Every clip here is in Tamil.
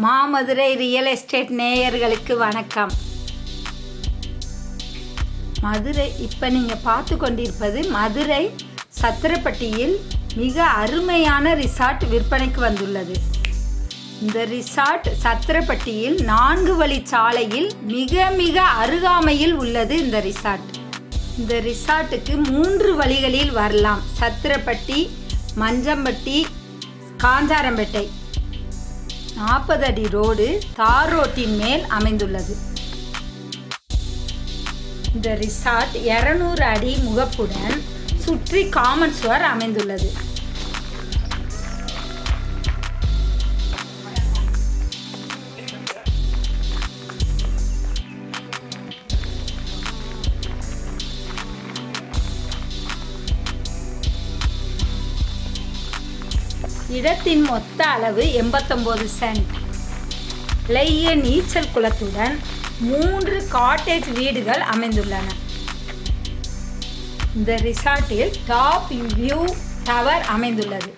மாமதுரை ரியல் எஸ்டேட் நேயர்களுக்கு வணக்கம். மதுரை இப்போ நீங்கள் பார்த்து கொண்டிருப்பது மதுரை சத்திரப்பட்டியில் மிக அருமையான ரிசார்ட் விற்பனைக்கு வந்துள்ளது. இந்த ரிசார்ட் சத்திரப்பட்டியில் 4 வழி சாலையில் மிக மிக அருகாமையில் உள்ளது. இந்த ரிசார்ட்டுக்கு 3 வழிகளில் வரலாம். சத்திரப்பட்டி, மஞ்சம்பட்டி, காஞ்சாரம்பேட்டை. 40 அடி ரோடு தார் ரோட்டின் மேல் அமைந்துள்ளது. இந்த ரிசார்ட் 200 அடி முகப்புடன் சுற்றி காமன் சுவர் அமைந்துள்ளது. இடத்தின் மொத்த அளவு 89 சென்ட். இளைய நீச்சல் குளத்துடன் 3 காட்டேஜ் வீடுகள் அமைந்துள்ளன. இந்த ரிசார்ட்டில் டாப் வியூ டவர் அமைந்துள்ளது.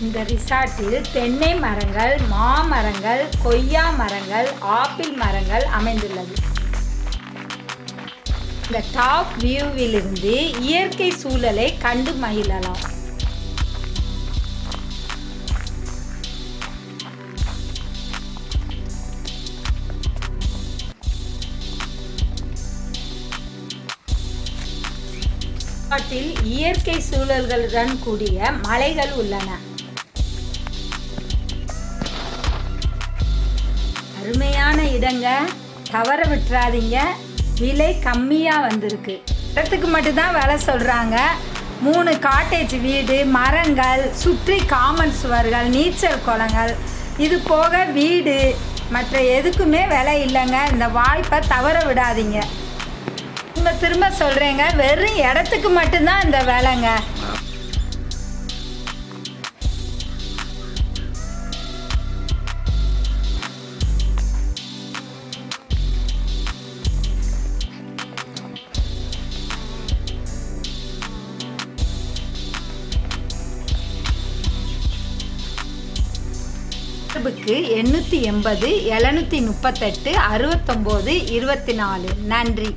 இந்த ரிசார்ட்டில் தென்னை மரங்கள், மாமரங்கள், கொய்யா மரங்கள், ஆப்பிள் மரங்கள் அமைந்துள்ளது. இந்த டாப் வியூவிலிருந்து இயற்கை சூழலை கண்டு மகிழலாம். காட்டில் இயற்கை சூழல்களுடன் கூடிய மலைகள் உள்ளன. அருமையான இடங்க, தவற விட்டுறாதீங்க. விலை கம்மியாக வந்திருக்கு. இடத்துக்கு மட்டும்தான் விலை சொல்கிறாங்க. 3 காட்டேஜ் வீடு, மரங்கள், சுற்றி காமன் சுவர்கள், நீச்சல் குளங்கள், இது போக வீடு, மற்ற எதுக்குமே விலை இல்லைங்க. இந்த வாய்ப்பை தவற விடாதீங்க. திரும்ப சொல்கிறேங்க, வெறும் இடத்துக்கு மட்டும்தான் இந்த வேலைங்க. தொடர்புக்கு 880 738 69 24. நன்றி.